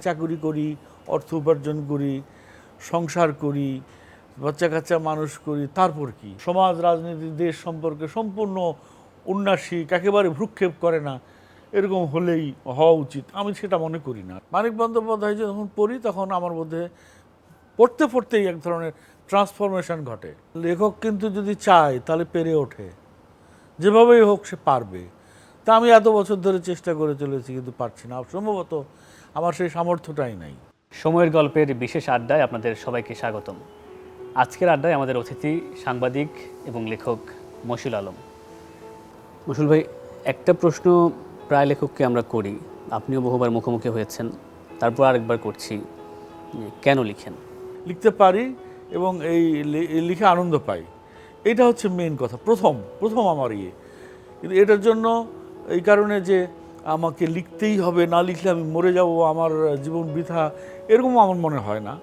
চাকুরি করি, অর্থ উপার্জন করি, সংসার করি, বাচ্চা কাচ্চা মানুষ করি, তারপর কি সমাজ রাজনীতি দেশ সম্পর্কে সম্পূর্ণ উন্নাসিক, একেবারে ভ্রুক্ষেপ করে না, এরকম হলেই হওয়া উচিত, আমি সেটা মনে করি না। মানিক বন্দ্যোপাধ্যায় যখন পড়ি তখন আমার মধ্যে পড়তে পড়তেই এক ধরনের ট্রান্সফরমেশন ঘটে। লেখক কিন্তু যদি চায় তাহলে পেরে ওঠে, যেভাবেই হোক সে পারবে। তা আমি এত বছর ধরে চেষ্টা করে চলেছি, কিন্তু পারছি না। সম্ভবত আমার সেই সামর্থ্যটাই নাই। সময়ের গল্পের বিশেষ আড্ডায় আপনাদের সবাইকে স্বাগতম। আজকের আড্ডায় আমাদের অতিথি সাংবাদিক এবং লেখক মশিউল আলম। মশিউল ভাই, একটা প্রশ্ন প্রায় লেখককে আমরা করি, আপনিও বহুবার মুখোমুখি হয়েছেন, তারপর আরেকবার করছি, কেন লিখেন? লিখতে পারি এবং এই লিখে আনন্দ পাই, এটা হচ্ছে মেইন কথা। প্রথম আমার কিন্তু এটার জন্য এই কারণে যে আমাকে লিখতেই হবে, না লিখলে আমি মরে যাব, আমার জীবন বৃথা, এরকম আমার মনে হয় না।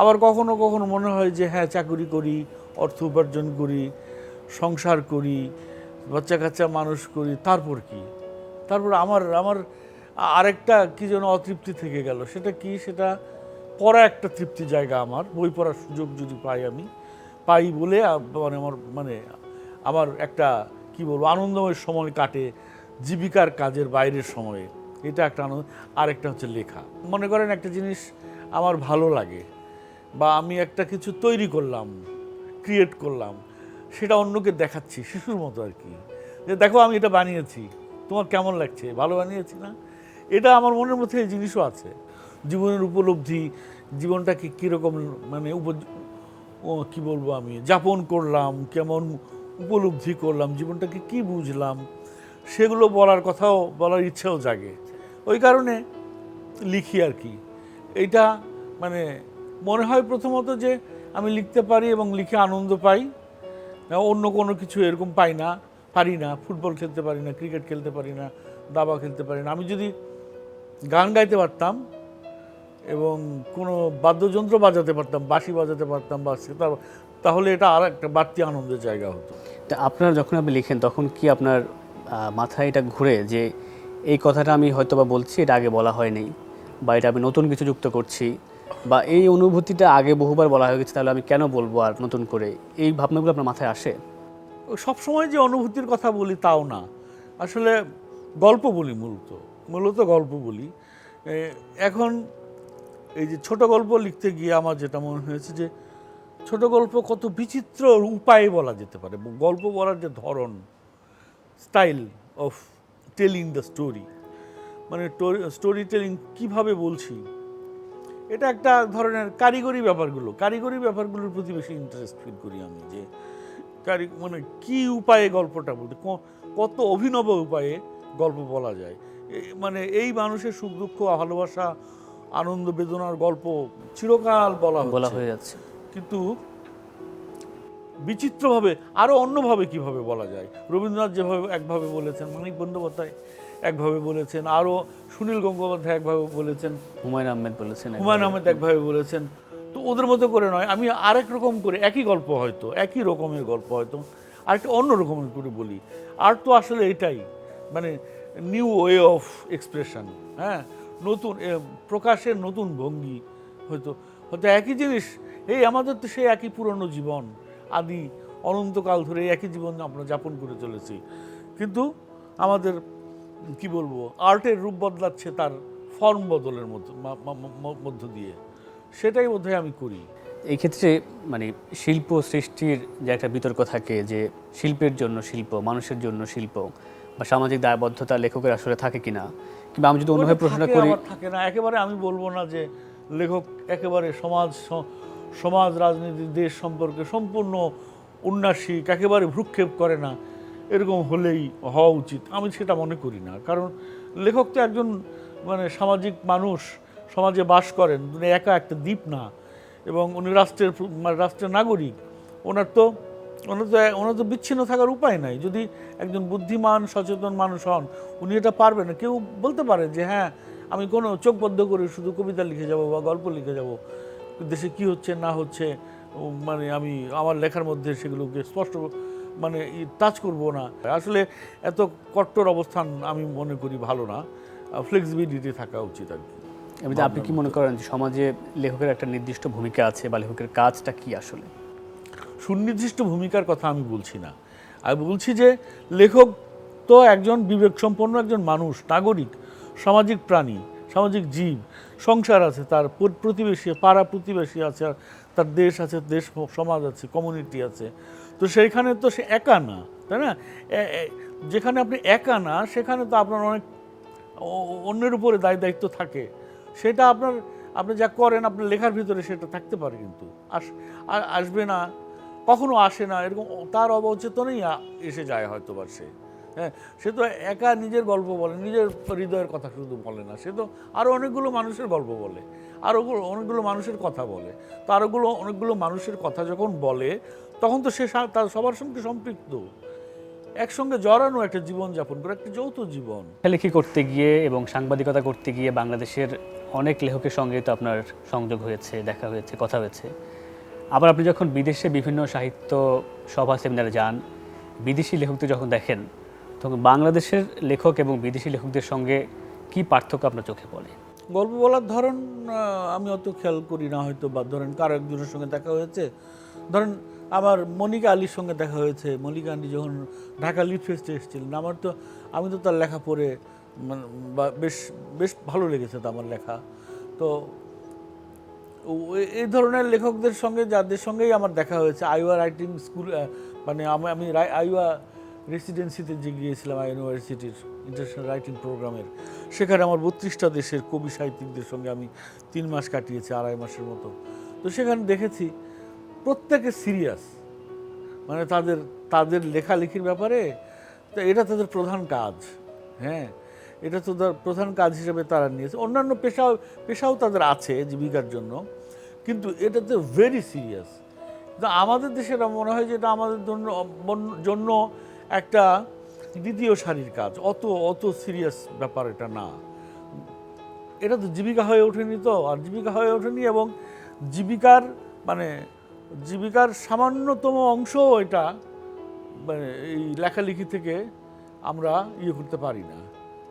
আবার কখনো কখনো মনে হয় যে হ্যাঁ, চাকুরি করি, অর্থ উপার্জন করি, সংসার করি, বাচ্চা কাচ্চা মানুষ করি, তারপর কি? তারপর আমার আরেকটা কি যেন অতৃপ্তি থেকে গেল। সেটা কি? সেটা পড়া একটা তৃপ্তি জায়গা। আমার বই পড়ার সুযোগ যদি আমি পাই বলে আমার একটা কি বলবো আনন্দময় সময় কাটে জীবিকার কাজের বাইরের সময়ে, এটা একটা আনন্দ। আরেকটা হচ্ছে লেখা। মনে করেন একটা জিনিস আমার ভালো লাগে, বা আমি একটা কিছু তৈরি করলাম, ক্রিয়েট করলাম, সেটা অন্যকে দেখাচ্ছি শিশুর মতো আর কি, যে দেখো আমি এটা বানিয়েছি, তোমার কেমন লাগছে, ভালো বানিয়েছি না? এটা আমার মনের মধ্যে এই জিনিসও আছে। জীবনের উপলব্ধি, জীবনটাকে কীরকম কি বলবো আমি যাপন করলাম, কেমন উপলব্ধি করলাম, জীবনটাকে কি বুঝলাম, সেগুলো বলার ইচ্ছাও জাগে। ওই কারণে লিখি আর কি। এইটা মনে হয় প্রথমত যে আমি লিখতে পারি এবং লিখে আনন্দ পাই, অন্য কোনো কিছু এরকম পারি না। ফুটবল খেলতে পারি না, ক্রিকেট খেলতে পারি না, দাবা খেলতে পারি না। আমি যদি গান গাইতে পারতাম এবং কোনো বাদ্যযন্ত্র বাজাতে পারতাম, বাঁশি বাজাতে পারতাম বা সেটা, তাহলে এটা আর একটা বাড়তি আনন্দের জায়গা হতো। তা আপনার যখন আপনি লিখেন তখন কি আপনার মাথায় এটা ঘুরে যে এই কথাটা আমি হয়তো বা বলছি, এটা আগে বলা হয়নি, বা এটা আমি নতুন কিছু যুক্ত করছি, বা এই অনুভূতিটা আগে বহুবার বলা হয়ে গেছে, তাহলে আমি কেন বলবো আর নতুন করে? এই ভাবনাগুলো আপনার মাথায় আসে? সবসময় যে অনুভূতির কথা বলি তাও না, আসলে গল্প বলি, মূলত গল্প বলি। এখন এই যে ছোট গল্প লিখতে গিয়ে আমার যেটা মনে হয়েছে যে ছোট গল্প কত বিচিত্র উপায়ে বলা যেতে পারে। গল্প বলার যে ধরন, style of telling the story, story telling কীভাবে বলছি, এটা একটা ধরনের কারিগরি ব্যাপারগুলোর প্রতি বেশি ইন্টারেস্ট ফিল করি আমি। যে কি উপায়ে গল্পটা বলতে, কত অভিনব উপায়ে গল্প বলা যায়। এই মানুষের সুখ দুঃখ, ভালোবাসা, আনন্দ বেদনার গল্প চিরকাল বলা হয়ে যাচ্ছে, কিন্তু বিচিত্রভাবে আরও অন্যভাবে কিভাবে বলা যায়। রবীন্দ্রনাথ যেভাবে একভাবে বলেছেন, মানিক বন্দ্যোপাধ্যায় একভাবে বলেছেন, আরও সুনীল গঙ্গোপাধ্যায় একভাবে বলেছেন, হুমায়ুন আহমেদ একভাবে বলেছেন। তো ওদের মতো করে নয়, আমি আরেক রকম করে একই গল্প, হয়তো একই রকমের গল্প, হয়তো আরেকটা অন্য রকমের করে বলি। আর তো আসলে এটাই নিউ ওয়ে অফ এক্সপ্রেশন, হ্যাঁ, নতুন প্রকাশের নতুন ভঙ্গি। হয়তো একই জিনিস, আমাদের তো সেই একই পুরনো জীবন, আদি অনন্তকাল ধরে একই জীবন আমরা যাপন করে চলেছি, কিন্তু আমাদের কি বলবো আর্টের রূপ বদলাচ্ছে তার ফর্ম বদলের মধ্য দিয়ে। সেটাই বোধহয় আমি করি। এই ক্ষেত্রে শিল্প সৃষ্টির যে একটা বিতর্ক থাকে, যে শিল্পের জন্য শিল্প, মানুষের জন্য শিল্প, বা সামাজিক দায়বদ্ধতা লেখকের আসলে থাকে কিনা, কিংবা আমি যদি অন্যভাবে প্রশ্নটা করি। থাকে না, একেবারে আমি বলবো না যে লেখক একেবারে সমাজ রাজনীতি দেশ সম্পর্কে সম্পূর্ণ উন্নাসিক, একেবারে ভ্রুক্ষেপ করে না, এরকম হলেই হওয়া উচিত, আমি সেটা মনে করি না। কারণ লেখক তো একজন সামাজিক মানুষ, সমাজে বাস করেন, একা একটা দ্বীপ না, এবং উনি রাষ্ট্রের নাগরিক। ওনার তো বিচ্ছিন্ন থাকার উপায় নাই। যদি একজন বুদ্ধিমান সচেতন মানুষ হন, উনি এটা পারবেন না। কেউ বলতে পারে যে হ্যাঁ, আমি কোনো চোখ বদ্ধ করে শুধু কবিতা লিখে যাব বা গল্প লিখে যাব, দেশে কি হচ্ছে না হচ্ছে আমি আমার লেখার মধ্যে সেগুলোকে স্পষ্ট টাচ করব না। আসলে এত কট্টর অবস্থান আমি মনে করি ভালো না, ফ্লেক্সিবিলিটি থাকা উচিত আর কি। এমনিতে আপনি কি মনে করেন যে সমাজে লেখকের একটা নির্দিষ্ট ভূমিকা আছে বা লেখকের কাজটা কি আসলে? সুনির্দিষ্ট ভূমিকার কথা আমি বলছি না, আমি বলছি যে লেখক তো একজন বিবেকসম্পন্ন একজন মানুষ, নাগরিক, সামাজিক প্রাণী, সামাজিক জীব, সংসার আছে, তার প্রতিবেশী, পাড়া প্রতিবেশী আছে, তার দেশ আছে, দেশ সমাজ আছে, কমিউনিটি আছে। তো সেইখানে তো সে একা না, তাই না? যেখানে আপনি একা না সেখানে তো আপনার অনেক অন্যের উপরে দায়িত্ব থাকে। সেটা আপনি যা করেন আপনার লেখার ভিতরে সেটা থাকতে পারে, কিন্তু আসবে না, কখনো আসে না, এরকম তার অবচেতনেই এসে যায় হয়তো বা সে। হ্যাঁ, সে তো একা নিজের গল্প বলে, নিজের হৃদয়ের কথা শুধু বলে না, সে তো আরও অনেকগুলো মানুষের গল্প বলে, আরও অনেকগুলো মানুষের কথা বলে। তো অনেকগুলো মানুষের কথা যখন বলে তখন তো সে তার সবার সঙ্গে সম্পৃক্ত, একসঙ্গে জড়ানো একটা জীবনযাপন করে, একটা যৌথ জীবন। লেখালেখি করতে গিয়ে এবং সাংবাদিকতা করতে গিয়ে বাংলাদেশের অনেক লেখকের সঙ্গে তো আপনার সংযোগ হয়েছে, দেখা হয়েছে, কথা হয়েছে। আবার আপনি যখন বিদেশে বিভিন্ন সাহিত্য সভা সেমিনারে যান, বিদেশি লেখকদের যখন দেখেন, তখন বাংলাদেশের লেখক এবং বিদেশি লেখকদের সঙ্গে কি পার্থক্য আপনার চোখে পড়ে? গল্প বলার ধরন আমি অত খেয়াল করি না হয়তো, বা ধরেন কারো একজনের সঙ্গে দেখা হয়েছে, ধরেন আমার মনিকা আলীর সঙ্গে দেখা হয়েছে। মনিকা আলী যখন ঢাকা লিট ফেস্টে এসেছিলেন, আমি তো তার লেখা পড়ে বা বেশ বেশ ভালো লেগেছে তো আমার লেখা। তো এই ধরনের লেখকদের সঙ্গে, যাদের সঙ্গেই আমার দেখা হয়েছে, আইওয়া রাইটিং স্কুল, মানে আমি আইওয়া রেসিডেন্সিতে যে গিয়েছিলাম, ইউনিভার্সিটির ইন্টারন্যাশনাল রাইটিং প্রোগ্রামের, সেখানে আমার 32টা দেশের কবি সাহিত্যিকদের সঙ্গে আমি 3 মাস কাটিয়েছি, 2.5 মাসের মতো। তো সেখানে দেখেছি প্রত্যেকে সিরিয়াস, মানে তাদের লেখালেখির ব্যাপারে তো এটা তাদের প্রধান কাজ। হ্যাঁ, এটা তো তার প্রধান কাজ হিসেবে তারা নিয়েছে। অন্যান্য পেশাও তাদের আছে জীবিকার জন্য, কিন্তু এটাতে ভেরি সিরিয়াস। কিন্তু আমাদের দেশে এটা মনে হয় যে এটা আমাদের জন্য একটা দ্বিতীয় সারির কাজ, অত সিরিয়াস ব্যাপার এটা না। এটা তো জীবিকা হয়ে ওঠেনি, তো আর জীবিকা হয়ে ওঠেনি, এবং জীবিকার সামান্যতম অংশ এটা, মানে এই লেখালেখি থেকে আমরা করতে পারি না,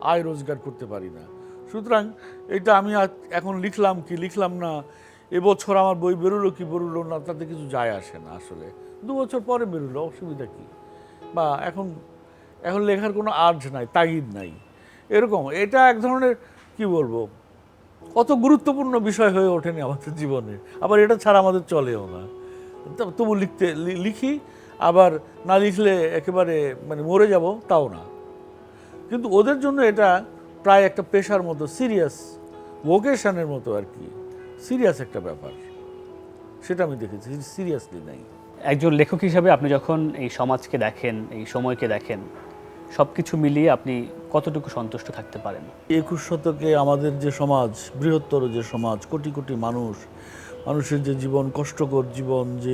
আয় রোজগার করতে পারি না। সুতরাং এটা আমি এখন লিখলাম কি লিখলাম না, এবছর আমার বই বেরোলো কি বেরোলো না, তাতে কিছু যায় আসে না আসলে। 2 বছর পরে বেরোলো, অসুবিধা কি? বা এখন লেখার কোনো আর্জ নাই, তাগিদ নাই, এরকম। এটা এক ধরনের কি বলবো, অত গুরুত্বপূর্ণ বিষয় হয়ে ওঠেনি আমাদের জীবনে, আবার এটা ছাড়া আমাদের চলেও না। তবু লিখি, আবার না লিখলে একেবারে মানে মরে যাব তাও না। কিন্তু ওদের জন্য এটা প্রায় একটা পেশার মতো, সিরিয়াস ভোকেশনের মতো আর কি, সিরিয়াস একটা ব্যাপার। সেটা আমি দেখেছি, সিরিয়াসলি নাই। একজন লেখক হিসাবে আপনি যখন এই সমাজকে দেখেন, এই সময়কে দেখেন, সব কিছু মিলিয়ে আপনি কতটুকু সন্তুষ্ট থাকতে পারেন? 21 শতকে আমাদের যে সমাজ, বৃহত্তর যে সমাজ, কোটি কোটি মানুষের যে জীবন, কষ্টকর জীবন, যে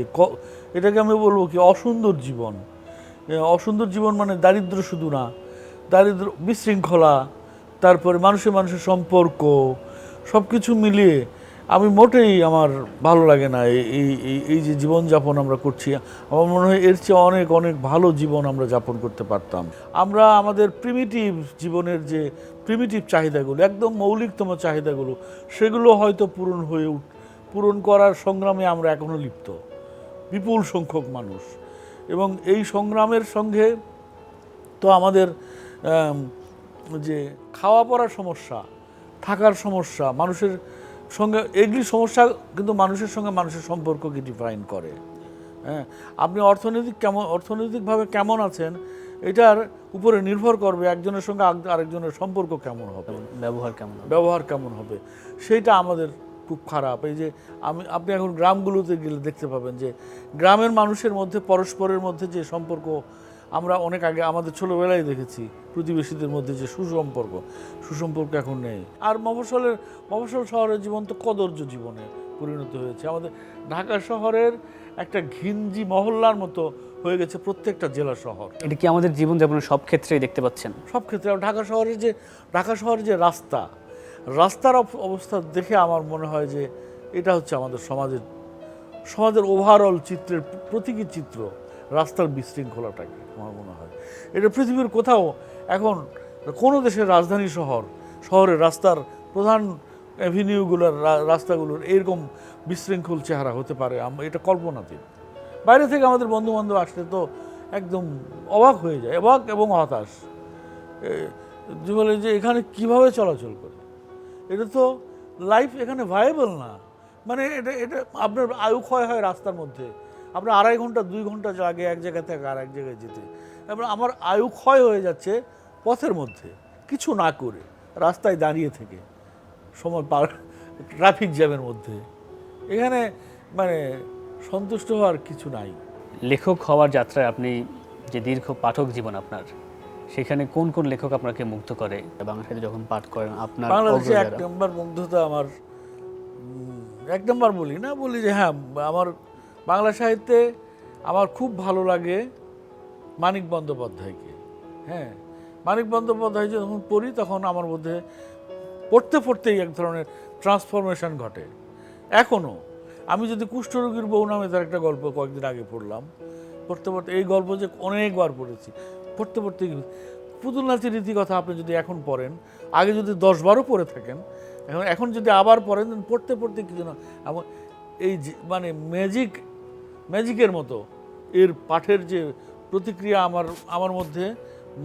এটাকে আমি বলবো কি অসুন্দর জীবন। অসুন্দর জীবন মানে দারিদ্র শুধু না, দারিদ্র, বিশৃঙ্খলা, তারপরে মানুষের সম্পর্ক, সব কিছু মিলিয়ে আমি মোটেই আমার ভালো লাগে না এই যে জীবনযাপন আমরা করছি। আমার মনে হয় এর চেয়ে অনেক অনেক ভালো জীবন আমরা যাপন করতে পারতাম। আমরা আমাদের জীবনের যে প্রিমিটিভ চাহিদাগুলো, একদম মৌলিকতম চাহিদাগুলো, সেগুলো হয়তো পূরণ করার সংগ্রামে আমরা এখনও লিপ্ত, বিপুল সংখ্যক মানুষ। এবং এই সংগ্রামের সঙ্গে তো আমাদের যে খাওয়া পড়ার সমস্যা, থাকার সমস্যা, মানুষের সঙ্গে এগুলি সমস্যা, কিন্তু মানুষের সঙ্গে মানুষের সম্পর্ককে ডিফাইন করে। হ্যাঁ, আপনি অর্থনৈতিকভাবে কেমন আছেন এটার উপরে নির্ভর করবে একজনের সঙ্গে আরেকজনের সম্পর্ক কেমন হবে, ব্যবহার কেমন হবে। সেইটা আমাদের খুব খারাপ। এই যে আপনি এখন গ্রামগুলোতে গেলে দেখতে পাবেন যে গ্রামের মানুষের মধ্যে পরস্পরের মধ্যে যে সম্পর্ক আমরা অনেক আগে আমাদের ছোটোবেলায় দেখেছি, প্রতিবেশীদের মধ্যে যে সুসম্পর্ক এখন নেই। আর মফস্বল শহরের জীবন তো কদর্য জীবনে পরিণত হয়েছে। আমাদের ঢাকা শহরের একটা ঘিঞ্জি মহল্লার মতো হয়ে গেছে প্রত্যেকটা জেলা শহর। এটা কি আমাদের জীবনযাপনের সব ক্ষেত্রেই দেখতে পাচ্ছেন? সব ক্ষেত্রে। ঢাকা শহরের যে রাস্তার অবস্থা দেখে আমার মনে হয় যে এটা হচ্ছে আমাদের সমাজের ওভারঅল চিত্রের প্রতীকী চিত্র, রাস্তার বিশৃঙ্খলাটাকে আমার মনে হয়। এটা পৃথিবীর কোথাও এখন কোনো দেশের রাজধানী শহরের রাস্তার প্রধান অ্যাভিনিউগুলোর রাস্তাগুলোর এরকম বিশৃঙ্খল চেহারা হতে পারে এটা কল্পনাতীত। বাইরে থেকে আমাদের বন্ধু বান্ধব আসলে তো একদম অবাক হয়ে যায়, অবাক এবং হতাশ, যে বলে যে এখানে কিভাবে চলাচল করে, এটা তো লাইফ এখানে ভায়াবল না। মানে এটা এটা আপনার আয়ু ক্ষয় হয় রাস্তার মধ্যে, আপনার 2.5 ঘন্টা 2 ঘন্টা লাগে এক জায়গা থেকে আর এক জায়গায় যেতে। এবার আমার আয়ু ক্ষয় হয়ে যাচ্ছে পথের মধ্যে কিছু না করে, রাস্তায় দাঁড়িয়ে থেকে সময় পার, ট্রাফিক জ্যামের মধ্যে। এখানে মানে সন্তুষ্ট হওয়ার কিছু নাই। লেখক হওয়ার যাত্রায় আপনি যে দীর্ঘ পাঠক জীবন আপনার, সেখানে কোন কোন লেখক আপনাকে মুগ্ধ করে? বাংলা সাহিত্যে যখন পাঠ করেন আপনার বাংলাদেশে এক অগ্রযাত্রা। নম্বর মুগ্ধতা আমার, এক নম্বর বলি না, বলি যে হ্যাঁ, আমার বাংলা সাহিত্যে আমার খুব ভালো লাগে মানিক বন্দ্যোপাধ্যায়কে। হ্যাঁ, মানিক বন্দ্যোপাধ্যায় যখন পড়ি তখন আমার মধ্যে পড়তে পড়তেই এক ধরনের ট্রান্সফরমেশন ঘটে। এখনও আমি যদি কুষ্ঠরোগীর বউ নামে তার একটা গল্প কয়েকদিন আগে পড়লাম, পড়তে পড়তে এই গল্প যে অনেকবার পড়েছি, পড়তে পড়তে পুতুল নাচের রীতিকথা আপনি যদি এখন পড়েন, আগে যদি 10-12 পড়ে থাকেন, এখন যদি আবার পড়েন, পড়তে পড়তে কিছু না এই মানে ম্যাজিকের মতো এর পাঠের যে প্রতিক্রিয়া আমার মধ্যে,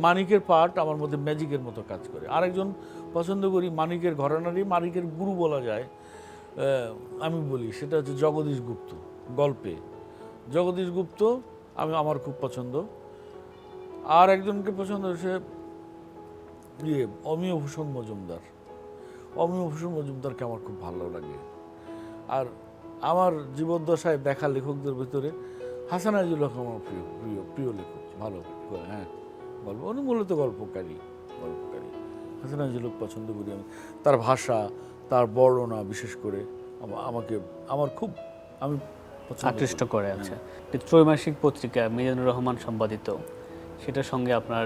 মানিকের পাঠ আমার মধ্যে ম্যাজিকের মতো কাজ করে। আরেকজন পছন্দ করি মানিকের ঘরানারই, মানিকের গুরু বলা যায়, আমি বলি সেটা হচ্ছে জগদীশ গুপ্ত। গল্পে জগদীশ গুপ্ত আমার খুব পছন্দ। আর একজনকে পছন্দ সে অমিয় ভূষণ মজুমদার। অমিয় ভূষণ মজুমদারকে আমার খুব ভালো লাগে। আর আমার জীবদ্দশায় দেখা লেখকদের ভিতরে হাসান আজিজুল হক আমার প্রিয় লেখক, ভালো। হ্যাঁ, গল্প উনি মূলত গল্পকারী। হাসান আজিজুল হক পছন্দ করি আমি, তার ভাষা, তার বর্ণনা বিশেষ করে আমার খুব আমি আকৃষ্ট করে। আচ্ছা, ত্রৈমাসিক পত্রিকা মিজানুর রহমান সম্পাদিত, সেটার সঙ্গে আপনার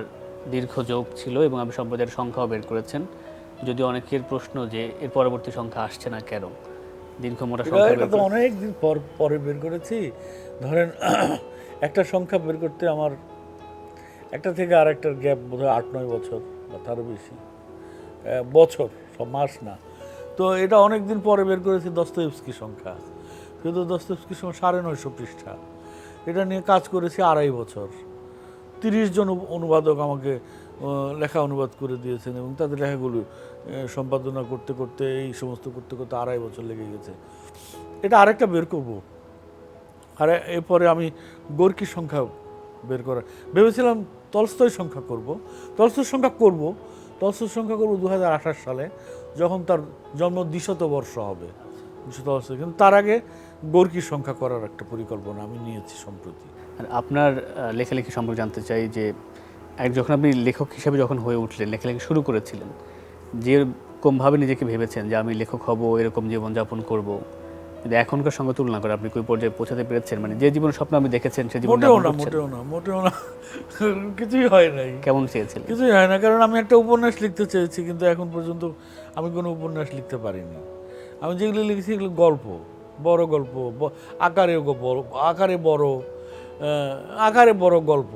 দীর্ঘ যোগ ছিল এবং আপনি সম্প্রদায়ের সংখ্যাও বের করেছেন। যদি অনেকের প্রশ্ন যে এর পরবর্তী সংখ্যা আসছে না কেন, দীর্ঘ মোটা সংখ্যা এটা তো অনেক দিন পরে বের করেছি। ধরেন একটা সংখ্যা বের করতে আমার একটা থেকে আর একটার গ্যাপ বোধহয় 8-9 বছর বা তারও বেশি বছর, সব মাস না। তো এটা অনেক দিন পরে বের করেছি দস্তয়েভস্কি সংখ্যা, কিন্তু দস্তয়েভস্কির সংখ্যা 950 পৃষ্ঠা। এটা নিয়ে কাজ করেছি 2.5 বছর। 30 জন অনুবাদক আমাকে লেখা অনুবাদ করে দিয়েছেন এবং তাদের লেখাগুলো সম্পাদনা করতে করতে এই সমস্ত করতে করতে 2.5 বছর লেগে গেছে। এটা আরেকটা বের করবো। আর এরপরে আমি গোর্কির সংখ্যা বের করা ভেবেছিলাম, তলস্তয় সংখ্যা করব 2028 সালে, যখন তার জন্ম 200 বর্ষ হবে, 200 বর্ষ। কিন্তু তার আগে গোর্কির সংখ্যা করার একটা পরিকল্পনা আমি নিয়েছি সম্প্রতি। আর আপনার লেখালেখি সম্পর্কে জানতে চাই যে যখন আপনি লেখক হিসেবে যখন হয়ে উঠলেন, লেখালেখি শুরু করেছিলেন, যেরকমভাবে নিজেকে ভেবেছেন যে আমি লেখক হব, এরকম জীবনযাপন করব, কিন্তু এখনকার সঙ্গে তুলনা করে আপনি কোন পর্যায়ে পৌঁছাতে পেরেছেন? মানে যে জীবন স্বপ্ন আপনি দেখেছেন সে জীবন মোটেও না কিছুই হয় নাই। কেমন চেয়েছিলেন? কিছুই হয় না, কারণ আমি একটা উপন্যাস লিখতে চেয়েছি, কিন্তু এখন পর্যন্ত আমি কোনো উপন্যাস লিখতে পারিনি। আমি যেগুলো লিখেছি এগুলো গল্প, বড় গল্প, আকারে বড় গল্প,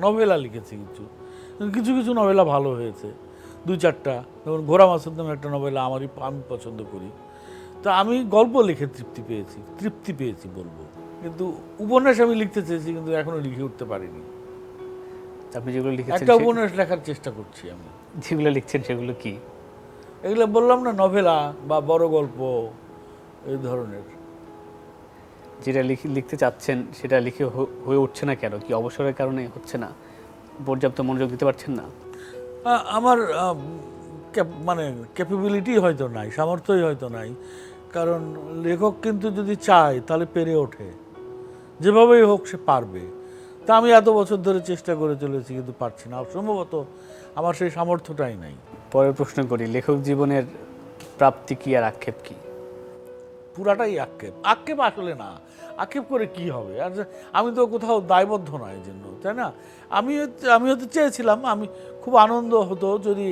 নভেলা লিখেছি। কিছু নভেলা ভালো হয়েছে, 2-4টা। যেমন ঘোড়া মাসুদ নামে একটা নভেলা আমি পছন্দ করি। তো আমি গল্প লিখে তৃপ্তি পেয়েছি বলবো, কিন্তু উপন্যাস আমি লিখতে চেয়েছি, কিন্তু এখনো লিখে উঠতে পারিনি। আপনি যেগুলো লিখেছেন, একটা উপন্যাস লেখার চেষ্টা করছি আমি। যেগুলো লিখছেন সেগুলো কি? এগুলো বললাম না, নভেলা বা বড় গল্প, এই ধরনের। যেটা লিখতে চাচ্ছেন সেটা লিখে হয়ে উঠছে না কেন? কি অবসরের কারণে হচ্ছে না? পর্যাপ্ত মনোযোগ দিতে পারছেন না? আমার মানে ক্যাপাবিলিটি হয়তো নাই, সামর্থ্যই হয়তো নাই। কারণ লেখক কিন্তু যদি চায় তাহলে পেরে ওঠে, যেভাবেই হোক সে পারবে। তা আমি এত বছর ধরে চেষ্টা করে চলেছি, কিন্তু পারছি না। সম্ভবত আমার সেই সামর্থ্যটাই নাই। পরের প্রশ্ন করি, লেখক জীবনের প্রাপ্তি কি আর আক্ষেপ কি? পুরাটাই আক্ষেপ আসলে না। আক্ষেপ করে কি হবে? আর আমি তো কোথাও দায়বদ্ধ না এই জন্য, তাই না? আমি হয়তো চেয়েছিলাম, আমি খুব আনন্দ হতো যদি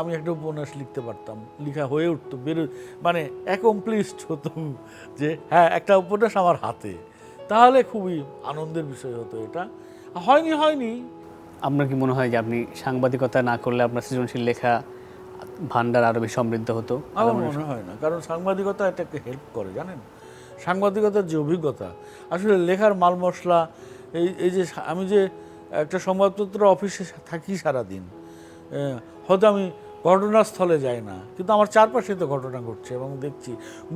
আমি একটা উপন্যাস লিখতে পারতাম, লেখা হয়ে উঠতো, মানে অ্যাকমপ্লিশড হতো, যে হ্যাঁ একটা উপন্যাস আমার হাতে, তাহলে খুবই আনন্দের বিষয় হতো। এটা হয়নি। আপনার কি মনে হয় যে আপনি সাংবাদিকতা না করলে আপনার সৃজনশীল লেখা ভান্ডার আরো বেশি সমৃদ্ধ হতো? আমার মনে হয় না, কারণ সাংবাদিকতা এটাকে হেল্প করে, জানেন। সাংবাদিকতার যে অভিজ্ঞতা, আসলে লেখার মাল মশলা, এই যে আমি যে একটা সংবাদপত্র অফিসে থাকি সারাদিন, হয়তো আমি ঘটনাস্থলে যাই না, কিন্তু আমার চারপাশে তো ঘটনা ঘটছে এবং দেখছি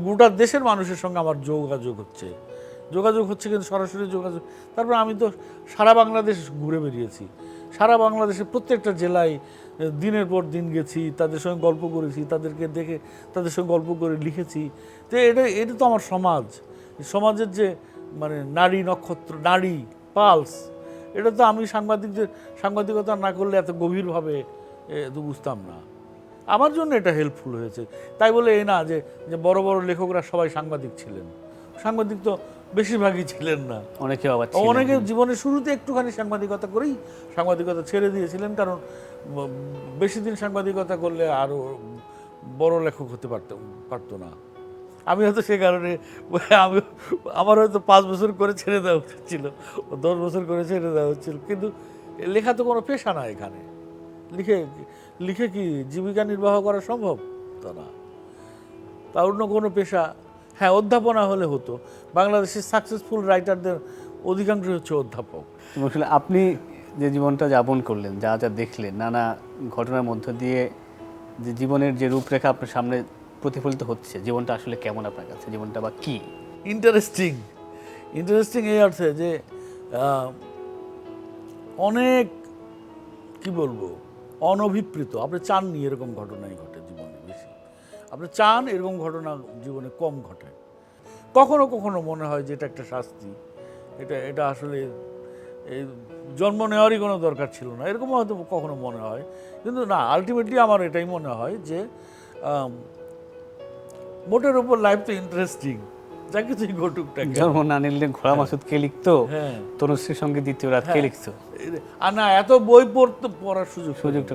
গোটা দেশের মানুষের সঙ্গে আমার যোগাযোগ হচ্ছে কিন্তু সরাসরি যোগাযোগ। তারপর আমি তো সারা বাংলাদেশ ঘুরে বেরিয়েছি, সারা বাংলাদেশের প্রত্যেকটা জেলায় দিনের পর দিন গেছি, তাদের সঙ্গে গল্প করেছি, তাদেরকে দেখে তাদের সঙ্গে গল্প করে লিখেছি। তো এটা তো আমার সমাজের যে মানে নারী নক্ষত্র, নারী পালস, এটা তো আমি সাংবাদিকতা না করলে এত গভীরভাবে তো বুঝতাম না। আমার জন্য এটা হেল্পফুল হয়েছে। তাই বলে এই না যে বড় বড় লেখকরা সবাই সাংবাদিক ছিলেন, সাংবাদিক তো বেশিরভাগই ছিলেন না। অনেকে জীবনের শুরুতে একটুখানি সাংবাদিকতা করেই সাংবাদিকতা ছেড়ে দিয়েছিলেন, কারণ বেশি দিন সাংবাদিকতা করলে আরও বড় লেখক হতে পারতো না। আমি হয়তো সে কারণে আমার হয়তো 5 বছর করে ছেড়ে দেওয়া উচিত ছিল, 10 বছর করে ছেড়ে দেওয়া হচ্ছিল, কিন্তু লেখা তো কোনো পেশা না। এখানে লিখে কি জীবিকা নির্বাহ করা সম্ভব? তা না, তা অন্য কোনো পেশা। হ্যাঁ, অধ্যাপনা হলে হতো। বাংলাদেশের সাকসেসফুল রাইটারদের অধিকাংশ হচ্ছে অধ্যাপক। আসলে আপনি যে জীবনটা যাপন করলেন, যা যা দেখলেন, নানা ঘটনার মধ্য দিয়ে যে জীবনের যে রূপরেখা আপনার সামনে প্রতিফলিত হচ্ছে, জীবনটা আসলে কেমন আপনার কাছে? জীবনটা বা কি? ইন্টারেস্টিং এই অর্থে যে অনেক কি বলবো, অনভিপ্রেত। আপনি চাননি এরকম ঘটনাই ঘটে জীবনে বেশি, আপনি চান এরকম ঘটনা জীবনে কম ঘটে। কখনো কখনো মনে হয় যে এটা একটা শাস্তি, এটা আসলে এই জন্ম নেওয়ারই কোনো দরকার ছিল না, এরকম হয়তো কখনো মনে হয়। কিন্তু না, আলটিমেটলি আমার এটাই মনে হয় যে মোটের উপর লাইফ তো ইন্টারেস্টিং, যা কিছুই ঘটুক। জন্ম না নিলে ঘোড়া মাসুদ কে লিখতো, তনুশ্রীর সঙ্গে দ্বিতীয় রাত কে লিখতো, আর না এত বই পড়ার সুযোগটা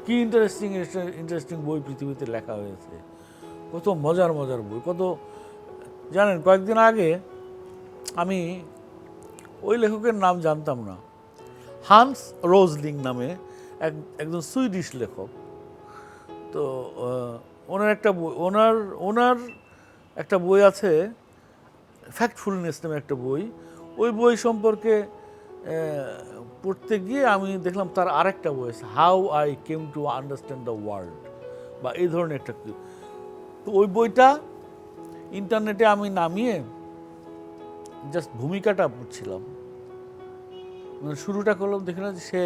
কি ইন্টারেস্টিং বই পৃথিবীতে লেখা হয়েছে, কত মজার বই, কত জানেন। কয়েকদিন আগে আমি ওই লেখকের নাম জানতাম না, হান্স রোজলিং নামে একজন সুইডিশ লেখক। তো ওনার একটা বই আছে, ফ্যাক্টফুলনেস নামে একটা বই। ওই বই সম্পর্কে পড়তে গিয়ে আমি দেখলাম তার আরেকটা বই আছে, how I came to understand the world, বা এই ধরনের একটা। তো ওই বইটা ইন্টারনেটে আমি নামিয়ে জাস্ট ভূমিকাটা পড়ছিলাম, মানে শুরুটা করলাম, দেখলাম যে সে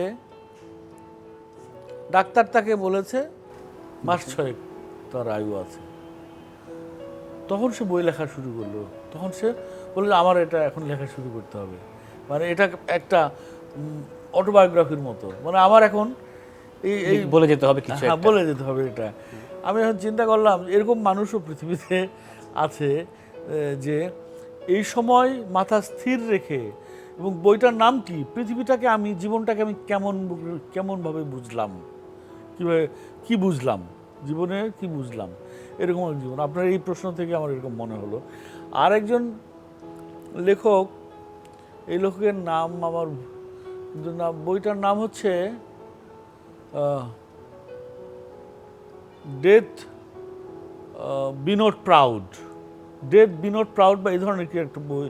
ডাক্তার তাকে বলেছে মাস 6 তার আয়ু আছে। তখন সে বই লেখা শুরু করলো, তখন সে বললো আমার এটা এখন লেখা শুরু করতে হবে, মানে এটা একটা অটোবায়োগ্রাফির মতো, মানে আমার এখন এই বলে যেতে হবে কিছু, বলে যেতে হবে এটা। আমি এখন চিন্তা করলাম এরকম মানুষও পৃথিবীতে আছে যে এই সময় মাথা স্থির রেখে, এবং বইটার নাম কি, পৃথিবীটাকে আমি, জীবনটাকে আমি কেমনভাবে বুঝলাম, কি বুঝলাম জীবনে, কি বুঝলাম, এরকম জীবন। আপনার এই প্রশ্ন থেকে আমার এরকম মনে হলো। আর একজন লেখক, এই লেখকের নাম আমার, বইটার নাম হচ্ছে ডেথ বি নট প্রাউড বা এই ধরনের কি একটা বই।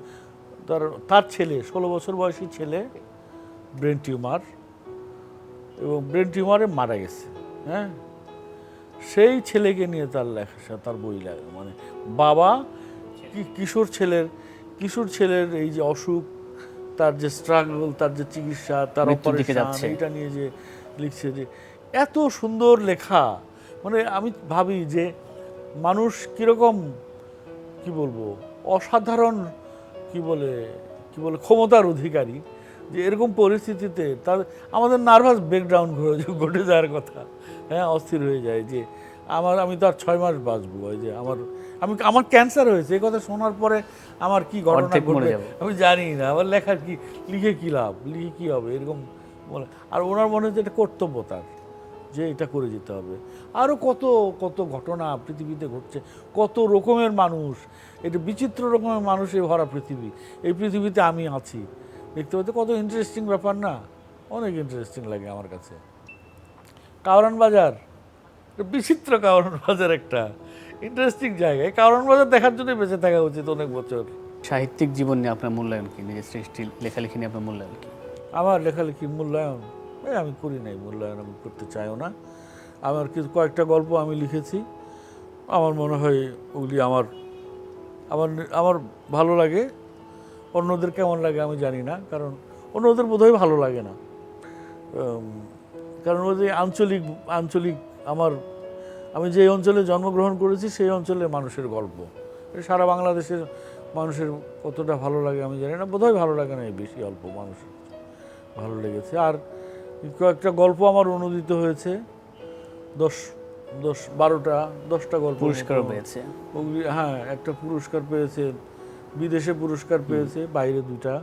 তার ছেলে, 16 বছর বয়সী ছেলে, ব্রেন টিউমার, এবং ব্রেন টিউমারে মারা গেছে। হ্যাঁ, সেই ছেলেকে নিয়ে তার লেখা, তার বই লেখা, মানে বাবা কিশোর ছেলের এই যে অসুখ, তার যে স্ট্রাগল, তার যে চিকিৎসা, তার অপারেশন, এটা নিয়ে যে লিখছে, যে এত সুন্দর লেখা। মানে আমি ভাবি যে মানুষ কিরকম, কি বলবো, অসাধারণ, কি বলে ক্ষমতার অধিকারী, যে এরকম পরিস্থিতিতে আমাদের নার্ভাস ব্রেকডাউন ঘটে যাওয়ার কথা। হ্যাঁ, অস্থির হয়ে যায় যে আমি তো আর 6 মাস বাঁচবো, ওই যে আমার ক্যান্সার হয়েছে, এই কথা শোনার পরে আমার কি ঘটনা ঘটবে আমি জানি না, আমার লেখার কি, লিখে কি লাভ, লিখে কি হবে, এরকম বলে। আর ওনার মনে হচ্ছে এটা কর্তব্য তার, যে এটা করে যেতে হবে। আরও কত কত ঘটনা পৃথিবীতে ঘটছে, কত রকমের মানুষ, এটা বিচিত্র রকমের মানুষে ভরা পৃথিবী। এই পৃথিবীতে আমি আছি, দেখতে পাচ্ছি কত ইন্টারেস্টিং ব্যাপার না, অনেক ইন্টারেস্টিং লাগে আমার কাছে। কাওরান বাজার বিচিত্র কারণ বাজার একটা ইন্টারেস্টিং জায়গায়। কারণ বাজার দেখার জন্য বেঁচে থাকা উচিত অনেক বছর। সাহিত্যিক জীবন নিয়ে আপনার মূল্যায়ন কি, নিজের সৃষ্টি লেখালেখি নিয়ে আপনার মূল্যায়ন কি? আমার লেখালেখির মূল্যায়ন আমি করি নাই, মূল্যায়ন আমি করতে চাইও না। আমার কিছু কয়েকটা গল্প আমি লিখেছি, আমার মনে হয় ওগুলি আমার আমার আমার ভালো লাগে। অন্যদের কেমন লাগে আমি জানি না, কারণ অন্যদের বোধহয় ভালো লাগে না। কারণ ওই যে আঞ্চলিক আঞ্চলিক আমি যে অঞ্চলে জন্মগ্রহণ করেছি সেই অঞ্চলের মানুষের গল্প সারা বাংলাদেশের মানুষের কতটা ভালো লাগে আমি জানি না, বোধহয় ভালো লাগে না, বেশি অল্প মানুষের ভালো লেগেছে। আর কয়েকটা গল্প আমার অনুদিত হয়েছে, 10-12টা গল্প পুরস্কারও পেয়েছে। ওগুলি, হ্যাঁ, একটা পুরস্কার পেয়েছে, বিদেশে পুরস্কার পেয়েছে, বাইরে 2টা।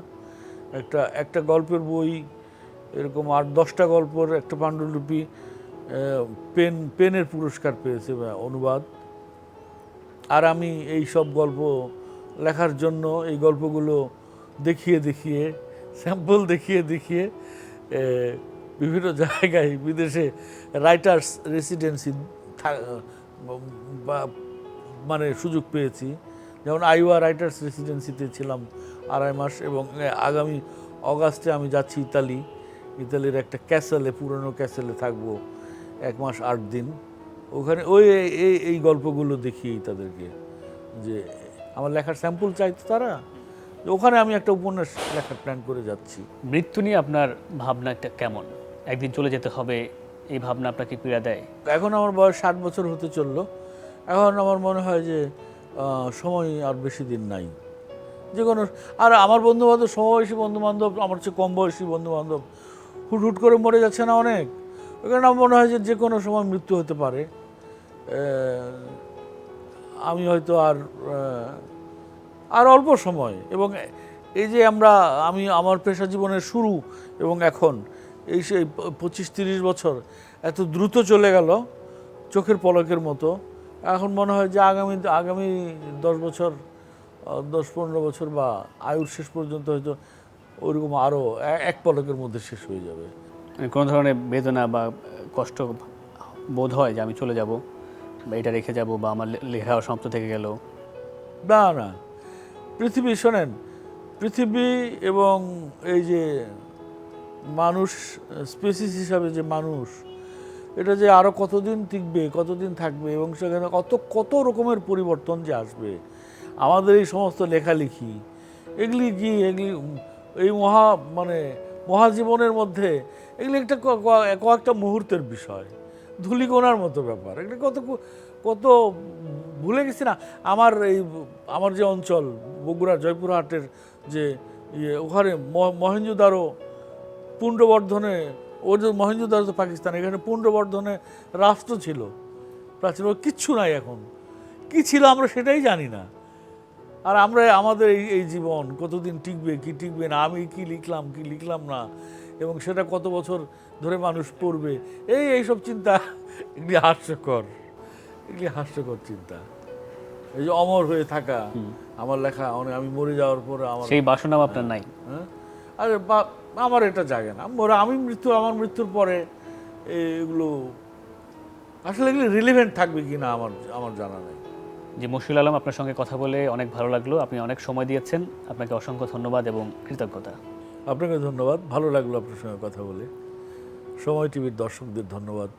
একটা গল্পের বই, এরকম 8-10টা গল্পের একটা পাণ্ডুলিপি পেনের পুরস্কার পেয়েছে, অনুবাদ। আর আমি এই সব গল্প লেখার জন্য এই গল্পগুলো দেখিয়ে স্যাম্পল দেখিয়ে বিভিন্ন জায়গায় বিদেশে রাইটার্স রেসিডেন্সি মানে সুযোগ পেয়েছি। যেমন আইওয়া রাইটার্স রেসিডেন্সিতে ছিলাম 2.5 মাস, এবং আগামী অগাস্টে আমি যাচ্ছি ইতালির একটা ক্যাসেলে, পুরনো ক্যাসেলে থাকবো 1 মাস 8 দিন। ওখানে এই গল্পগুলো দেখিয়েই তাদেরকে যে আমার লেখার স্যাম্পল চাইতো তারা, ওখানে আমি একটা উপন্যাস লেখার প্ল্যান করে যাচ্ছি। মৃত্যু নিয়ে আপনার ভাবনা একটা কেমন? একদিন চলে যেতে হবে, এই ভাবনা আপনাকে পীড়া দেয়? এখন আমার বয়স 60 বছর হতে চললো। এখন আমার মনে হয় যে সময় আর বেশি দিন নাই। যে কোনো, আর আমার বন্ধুবান্ধব, সমবয়সী বন্ধুবান্ধব, আমার চেয়ে কম বয়সী বন্ধুবান্ধব হুট করে মরে যাচ্ছে না অনেক। ওখানে আমার মনে হয় যে কোনো সময় মৃত্যু হতে পারে। আমি হয়তো আর অল্প সময়, এবং এই যে আমি আমার পেশা জীবনের শুরু এবং এখন এই সেই 25-30 বছর এত দ্রুত চলে গেল চোখের পলকের মতো। এখন মনে হয় যে আগামী 10 বছর, 10-15 বছর বা আয়ুর শেষ পর্যন্ত হয়তো ওইরকম আরও এক পলকের মধ্যে শেষ হয়ে যাবে। কোনো ধরনের বেদনা বা কষ্ট বোধ হয় যে আমি চলে যাব বা এটা রেখে যাব বা আমার লেখা সমাপ্ত থেকে গেল? না, শোনেন, পৃথিবী এবং এই যে মানুষ, স্পেসিস হিসাবে যে মানুষ, এটা যে আরও কতদিন টিকবে, কতদিন থাকবে, এবং সেখানে কত রকমের পরিবর্তন যে আসবে। আমাদের এই সমস্ত লেখালেখি এগুলি এই মহাজীবনের মধ্যে এগুলি একটা কয়েকটা মুহূর্তের বিষয়, ধূলিকণার মতো ব্যাপার। এগুলি কত ভুলে গেছি না। আমার যে অঞ্চল বগুড়া জয়পুরহাটের যে ওখানে মহেঞ্জোদারো পুণ্ড্রবর্ধনে, মহেঞ্জোদারো তো পাকিস্তান, এখানে পুণ্ড্রবর্ধনে রাষ্ট্র ছিল প্রাচীন, কিচ্ছু নাই এখন। কি ছিল আমরা সেটাই জানি না। আর আমাদের এই জীবন কতদিন টিকবে, কি টিকবে না, আমি কি লিখলাম না, এবং সেটা কত বছর ধরে মানুষ পড়বে, এইসব চিন্তা, এগুলি হাস্যকর চিন্তা। এই যে অমর হয়ে থাকা, আমার লেখা আমি মরে যাওয়ার পরে সেই বাসনাও আপনার নাই? হ্যাঁ, আরে আমার এটা জাগে না। আমার মৃত্যুর পরে এগুলো আসলে এগুলো রিলেভেন্ট থাকবে কিনা আমার জানা নেই। জি, মশিউল আলম, আপনার সঙ্গে কথা বলে অনেক ভালো লাগলো। আপনি অনেক সময় দিয়েছেন, আপনাকে অসংখ্য ধন্যবাদ এবং কৃতজ্ঞতা। আপনাকে ধন্যবাদ, ভালো লাগলো আপনার সঙ্গে কথা বলে। সময় টিভির দর্শকদের ধন্যবাদ।